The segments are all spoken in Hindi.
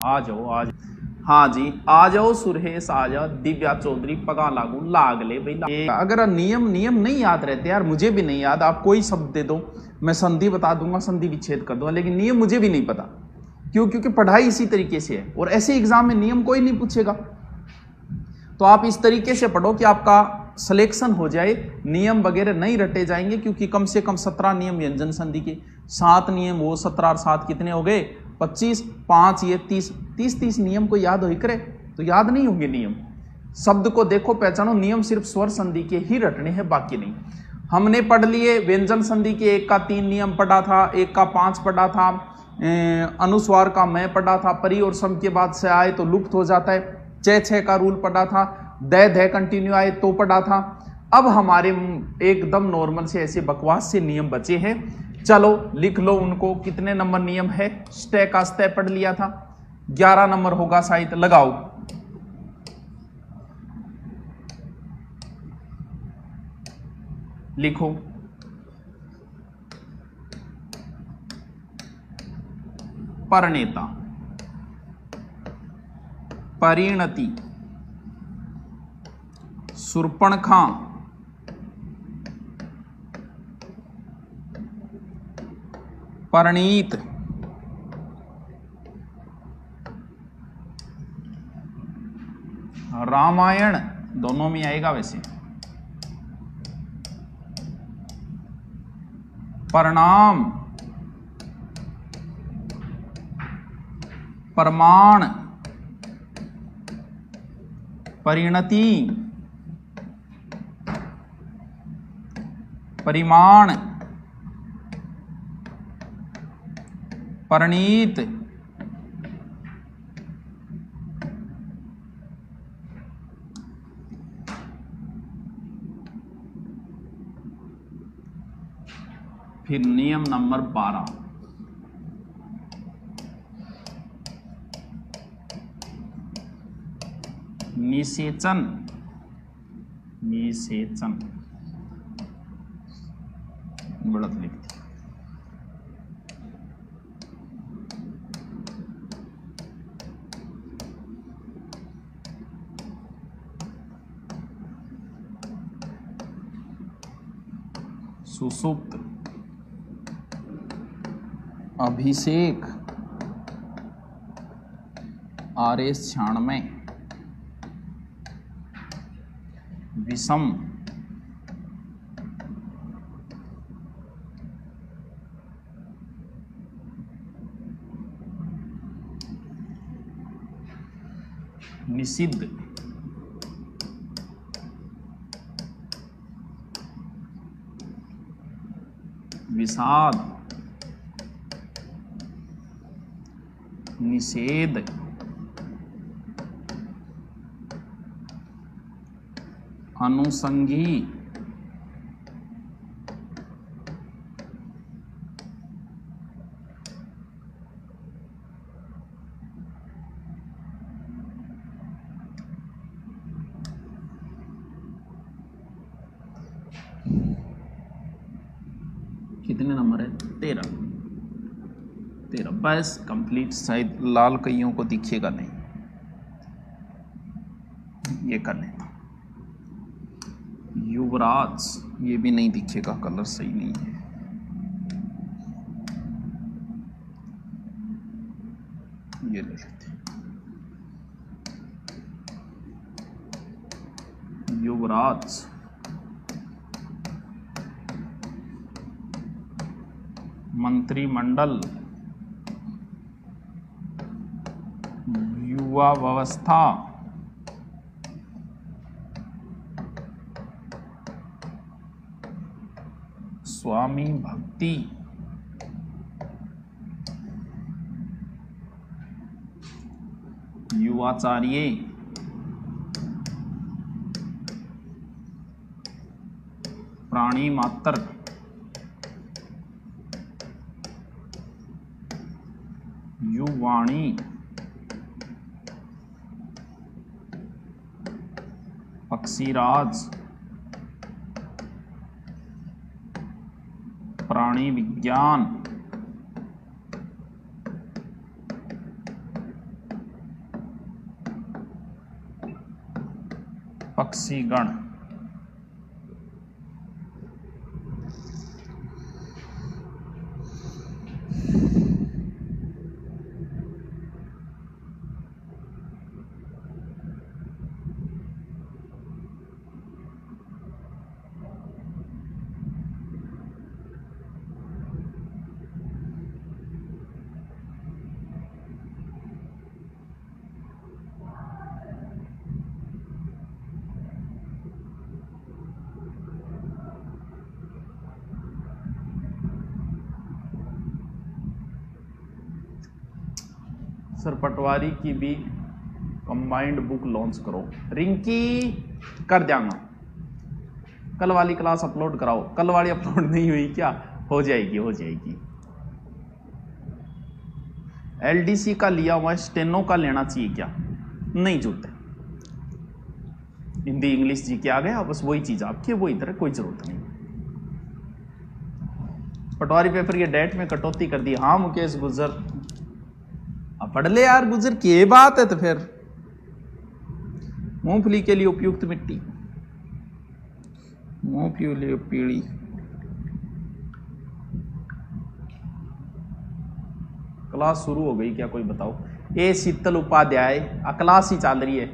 आ जाओ आज। हाँ जी, आ जाओ सुरेश, आ जाओ दिव्या चौधरी, पगा लागू लाग ले भाई। अगर नियम नहीं याद रहते यार, मुझे भी नहीं याद, आप कोई शब्द दे दो मैं संधि बता दूंगा, संधि विच्छेद कर दूंगा, लेकिन नियम मुझे भी नहीं पता। क्यों? क्योंकि पढ़ाई इसी तरीके से है और ऐसे एग्जाम में नियम कोई नहीं पूछेगा। तो आप इस तरीके से पढ़ो कि आपका सिलेक्शन हो जाए, नियम वगैरह नहीं रटे जाएंगे, क्योंकि कम से कम 17 नियम व्यंजन संधि के, 7 नियम वो 17 और 7 कितने हो गए 25, 5 ये 30 नियम को याद हो करे तो याद नहीं होंगे नियम। शब्द को देखो पहचानो, नियम सिर्फ स्वर संधि के ही रटने हैं, बाकी नहीं। हमने पढ़ लिए व्यंजन संधि के, एक का 3 नियम पढ़ा था, एक का 5 पढ़ा था, अनुस्वार का मैं पढ़ा था, परी और सम के बाद से आए तो लुप्त हो जाता है, 6 का रूल पढ़ा था, ध कंटिन्यू आए तो पढ़ा था। अब हमारे एकदम नॉर्मल से ऐसे बकवास से नियम बचे हैं, चलो लिख लो उनको। कितने नंबर नियम है? स्टे का स्टे पढ़ लिया था, 11 नंबर होगा शायद, लगाओ। लिखो। परिणेता, परिणति, शूर्पणखा, परिणीत, रामायण दोनों में आएगा वैसे, परिणाम, प्रमाण, परिणति, परिमाण, परिणीत, फिर नियम नंबर 12, निषेचन, निषेचन बढ़त लिखती, सुसुप्त, अभिषेक, आरेश 96, विषम, निषिद्ध, विषाद, निषेध, अनुसंगी, कितने नंबर है? 13। बस कंप्लीट। शायद लाल कईयों को दिखेगा नहीं, ये कर लेना। युवराज, ये भी नहीं दिखेगा, कलर सही नहीं है। ये ले लेते, युवराज, मंत्रिमंडल, युवा व्यवस्था, स्वामी भक्ति, युवाचार्य, प्राणी मात्र, युवाणी, पक्षीराज, प्राणी विज्ञान, पक्षीगण। सर पटवारी की भी कंबाइंड बुक लॉन्च करो। रिंकी कर देंगा, कल वाली क्लास अपलोड कराओ। कल वाली अपलोड नहीं हुई क्या? हो जाएगी, हो जाएगी। एलडीसी का लिया हुआ स्टेनो का लेना चाहिए क्या? नहीं जरूरत है। हिंदी इंग्लिश जी के आ गया, बस वही चीज आपकी वो इधर, कोई जरूरत नहीं। पटवारी पेपर की डेट में कटौती कर दी। हाँ मुकेश गुजर, अब पढ़ ले यार गुजर, की बात है। तो फिर मूंगफली के लिए उपयुक्त मिट्टी, मूंगफली पीली। क्लास शुरू हो गई क्या? कोई बताओ। ए शीतल उपाध्याय, क्लास ही चल रही है।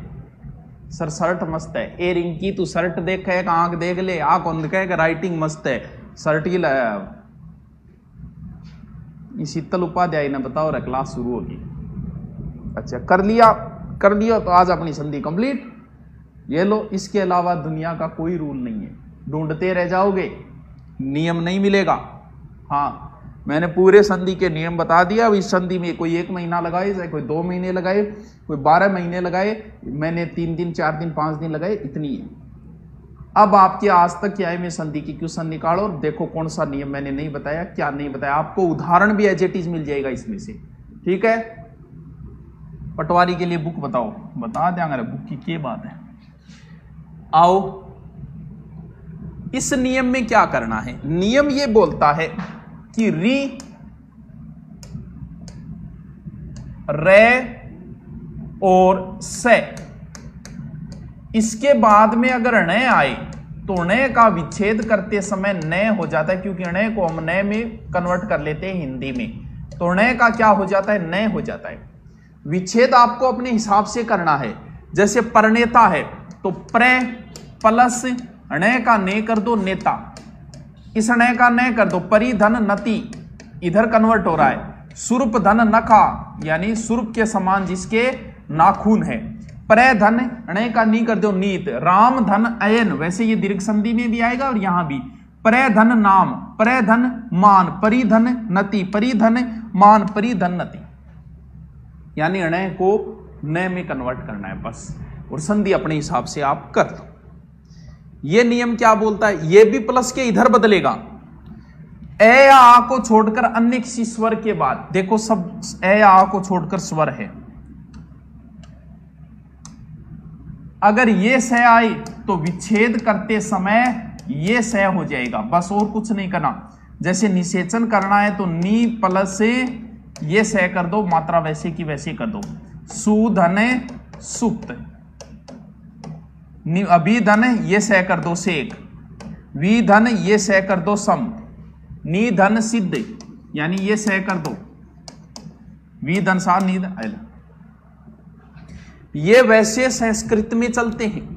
सर शर्ट मस्त है। ए रिंकी तू शर्ट देख, एक आंख देख ले, आ कौन देखे कि राइटिंग मस्त है, शर्ट ही लाया। ये शीतल उपाध्याय ने बताओ रहा क्लास शुरू होगी। अच्छा कर लिया, कर लिया तो आज अपनी संधि कंप्लीट। ये लो, इसके अलावा दुनिया का कोई रूल नहीं है, ढूंढते रह जाओगे, नियम नहीं मिलेगा। हाँ मैंने पूरे संधि के नियम बता दिया। अब इस संधि में कोई 1 महीना लगाए, चाहे कोई 2 महीने लगाए, कोई 12 महीने लगाए, मैंने 3 दिन 4 दिन 5 दिन लगाए, इतनी है। अब आपके आज तक क्या है में संधि की क्वेश्चन निकालो और देखो कौन सा नियम मैंने नहीं बताया, क्या नहीं बताया। आपको उदाहरण भी एज इट इज मिल जाएगा इसमें से, ठीक है। पटवारी के लिए बुक बताओ, बता देंगे बुक की क्या बात है। आओ, इस नियम में क्या करना है। नियम ये बोलता है कि री रे और से, इसके बाद में अगर ण आए तो ण का विच्छेद करते समय न हो जाता है, क्योंकि ण को हम न में कन्वर्ट कर लेते हैं हिंदी में, तो ण का क्या हो जाता है, न हो जाता है। विच्छेद आपको अपने हिसाब से करना है। जैसे परनेता है तो प्र प्लस ण का ने कर दो नेता, इस ण का न कर दो परिधन नति, इधर कन्वर्ट हो रहा है। सुर्प धन नखा, यानी सुर्प के समान जिसके नाखून है। प्रधन ण का नी कर दो नीत। राम धन अयन, वैसे ये दीर्घ संधि में भी आएगा और यहां भी। प्रधन नाम, प्रधन मान, परिधन नति, परिधन मान, परिधन नति, यानी ण को न में कन्वर्ट करना है बस, और संधि अपने हिसाब से आप कर दो। ये नियम क्या बोलता है, ये भी प्लस के इधर बदलेगा। ए या आ को छोड़कर अन्य किसी स्वर के बाद, देखो सब ए या आ को छोड़कर स्वर है, अगर ये स आए तो विच्छेद करते समय ये स हो जाएगा, बस और कुछ नहीं करना। जैसे निषेचन करना है तो नी प्लस से ये स कर दो, मात्रा वैसे की वैसे कर दो। सुधन सुप्त, अभिधन ये स कर दो सेक, विधन ये स कर दो सम, निधन सिद्ध, यानी ये स कर दो, विधन सा निधन। ये वैसे संस्कृत में चलते हैं,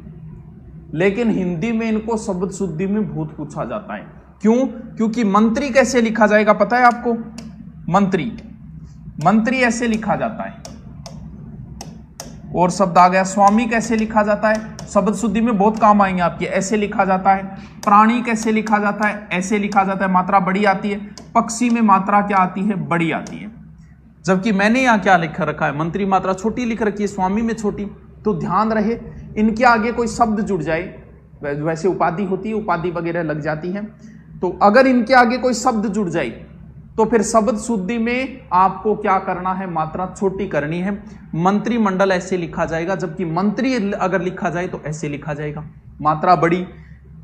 लेकिन हिंदी में इनको शब्द शुद्धि में भूत पूछा जाता है। क्यों? क्योंकि मंत्री कैसे लिखा जाएगा पता है आपको? मंत्री, मंत्री ऐसे लिखा जाता है। और शब्द आ गया स्वामी, कैसे लिखा जाता है? शब्द शुद्धि में बहुत काम आएंगे आपके, ऐसे लिखा जाता है। प्राणी कैसे लिखा जाता है? ऐसे लिखा जाता है, मात्रा बड़ी आती है। पक्षी में मात्रा क्या आती है? बड़ी आती है। जबकि मैंने यहां क्या लिख रखा है, मंत्री मात्रा छोटी लिख रखी है, स्वामी में छोटी। तो ध्यान रहे इनके आगे कोई शब्द जुड़ जाए, वैसे उपाधि होती है, उपाधि वगैरह लग जाती है, तो अगर इनके आगे कोई शब्द जुड़ जाए तो फिर शब्द शुद्धि में आपको क्या करना है, मात्रा छोटी करनी है। मंत्रिमंडल ऐसे लिखा जाएगा, जबकि मंत्री अगर लिखा जाए तो ऐसे लिखा जाएगा, मात्रा बड़ी।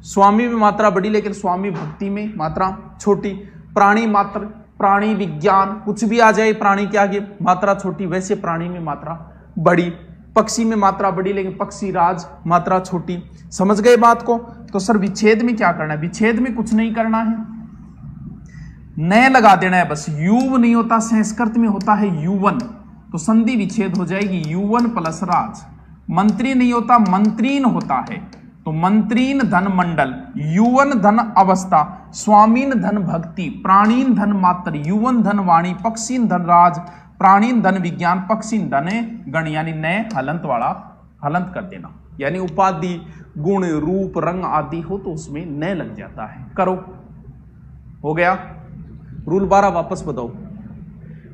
स्वामी में मात्रा बड़ी, लेकिन स्वामी भक्ति में मात्रा छोटी। प्राणी मात्र, प्राणी विज्ञान, कुछ भी आ जाए प्राणी के आगे मात्रा छोटी, वैसे प्राणी में मात्रा बड़ी। पक्षी में मात्रा बड़ी लेकिन पक्षी राज मात्रा छोटी। समझ गए बात को? तो सर विच्छेद में क्या करना है? विच्छेद में कुछ नहीं करना है, नए लगा देना है बस। युव नहीं होता, संस्कृत में होता है युवन, तो संधि विच्छेद हो जाएगी युवन प्लस राज। मंत्री नहीं होता, मंत्रीन होता है, तो मंत्रीन धन मंडल, युवन धन अवस्था, स्वामीन धन भक्ति, प्राणीन धन मात्र, युवन धन वाणी, पक्षीन धन राज, प्राणीन धन विज्ञान, पक्षीन धन गण, यानी नए हलंत वाला हलंत कर देना। यानी उपाधि गुण रूप रंग आदि हो तो उसमें नए लग जाता है। करो, हो गया। रूल 12 वापस बताओ।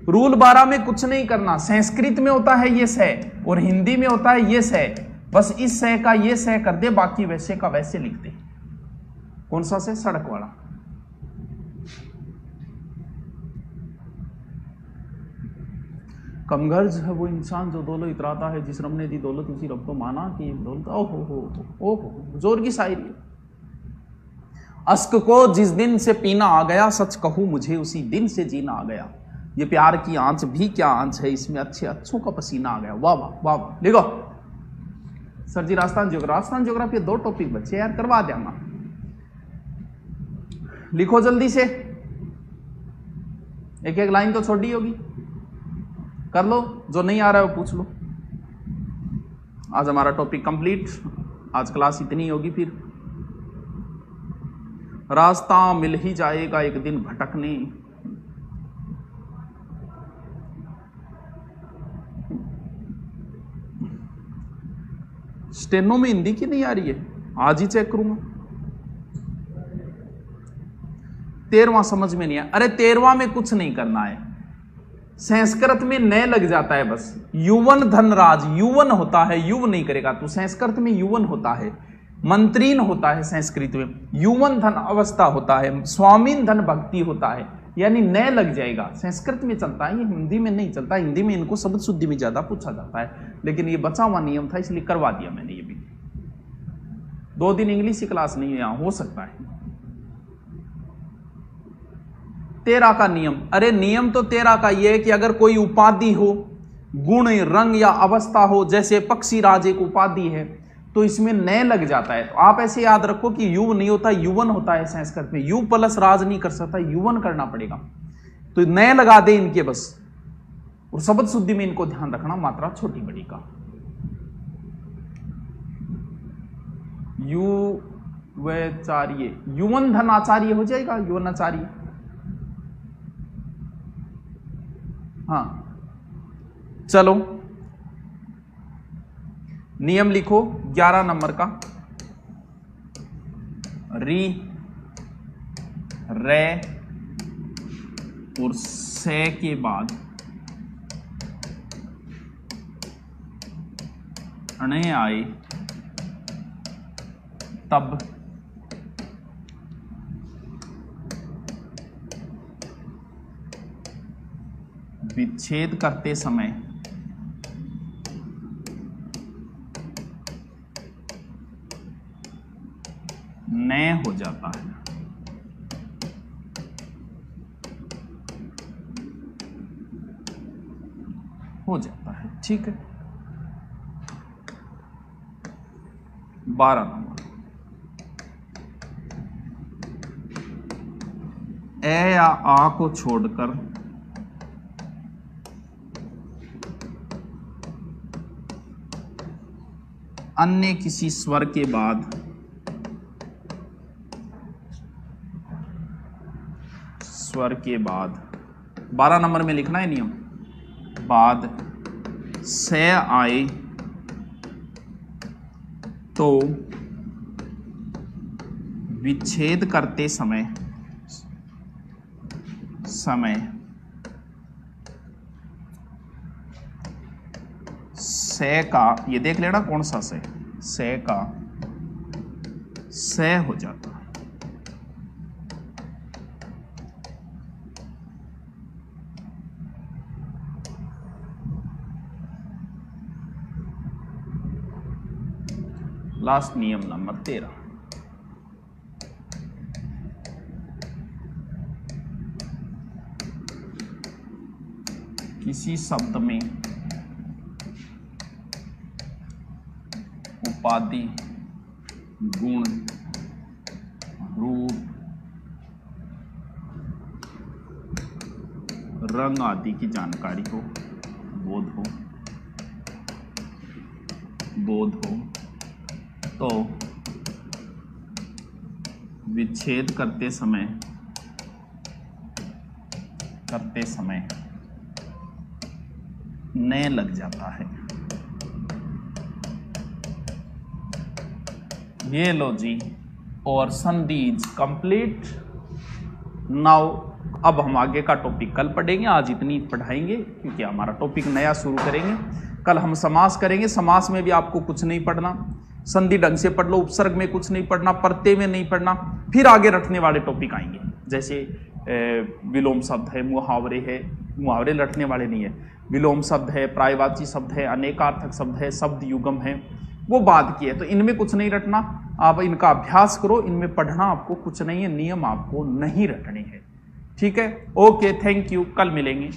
रूल 12 में कुछ नहीं करना। संस्कृत में होता है ये से और हिंदी में होता है ये से, बस इस से का ये से कर दे, बाकी वैसे का वैसे लिख दे। कौन सा से? सड़क वाला। कमगर्ज है वो इंसान जो दौलत इतराता है, जिस रब ने दी दौलत उसी रब को माना कि दौलत। ओहो जोर की शायरी है। अश्क को जिस दिन से पीना आ गया, सच कहूं मुझे उसी दिन से जीना आ गया। ये प्यार की आंच भी क्या आंच है, इसमें अच्छे अच्छों का पसीना आ गया। वाह वाह वाह वाह। लिखो सर जी, राजस्थान ज्योग्राफी 2 टॉपिक बच्चे यार, करवा देना। लिखो जल्दी से, एक एक लाइन तो छोटी होगी, कर लो। जो नहीं आ रहा है वो पूछ लो। आज हमारा टॉपिक कंप्लीट, आज क्लास इतनी होगी, फिर रास्ता मिल ही जाएगा एक दिन भटकने। स्टेनो में हिंदी की नहीं आ रही है, आज ही चेक करूंगा। 13वां समझ में नहीं आया। अरे 13वां में कुछ नहीं करना है, संस्कृत में नए लग जाता है बस। युवन धनराज, युवन होता है, युव नहीं करेगा तो संस्कृत में युवन होता है, मंत्रीन होता है संस्कृत में, युवन धन अवस्था होता है, स्वामीन धन भक्ति होता है, यानी नए लग जाएगा। संस्कृत में चलता है, ये हिंदी में नहीं चलता। हिंदी में इनको शब्द शुद्धि में ज्यादा पूछा जाता है, लेकिन ये बचा हुआ नियम था इसलिए करवा दिया मैंने। ये भी 2 दिन इंग्लिश की क्लास नहीं है, यहां हो सकता है। 13 का नियम, अरे नियम तो 13 का ये है कि अगर कोई उपाधि हो, गुण रंग या अवस्था हो, जैसे पक्षी राज एक उपाधि है, तो इसमें नए लग जाता है। तो आप ऐसे याद रखो कि युव नहीं होता, युवन होता है संस्कृत में। यु प्लस राज नहीं कर सकता, युवन करना पड़ेगा। तो नए लगा दे इनके बस, और शब्द शुद्धि में इनको ध्यान रखना, मात्रा छोटी बड़ी का। युवाचार्य, युवन धन आचार्य हो जाएगा, युवन आचार्य। हाँ चलो, नियम लिखो 11 नंबर का। री, रे और से के बाद अणे आए तब विच्छेद करते समय नए हो जाता है। हो जाता है, ठीक है। 12 नंबर, ए या आ को छोड़कर अन्य किसी स्वर के बाद 12 नंबर में लिखना है नियम, बाद से आए तो विच्छेद करते समय से का, ये देख लेना कौन सा से का से हो जाता है। लास्ट नियम नंबर 13, किसी शब्द में उपाधि, गुण, रूप, रंग आदि की जानकारी हो, बोध हो तो विच्छेद करते समय न लग जाता है। ये लो जी, और संधि इज कंप्लीट नाउ। अब हम आगे का टॉपिक कल पढ़ेंगे, आज इतनी पढ़ाएंगे क्योंकि हमारा टॉपिक नया शुरू करेंगे। कल हम समास करेंगे। समास में भी आपको कुछ नहीं पढ़ना, संधि ढंग से पढ़ लो, उपसर्ग में कुछ नहीं पढ़ना, प्रत्यय में नहीं पढ़ना। फिर आगे रटने वाले टॉपिक आएंगे, जैसे विलोम शब्द है, मुहावरे है, मुहावरे रटने वाले नहीं है, विलोम शब्द है, प्रायवाची शब्द है, अनेकार्थक शब्द है, शब्द युगम है, वो बात की है। तो इनमें कुछ नहीं रटना, आप इनका अभ्यास करो, इनमें पढ़ना आपको कुछ नहीं है, नियम आपको नहीं रटने हैं। ठीक है, ओके, थैंक यू, कल मिलेंगे।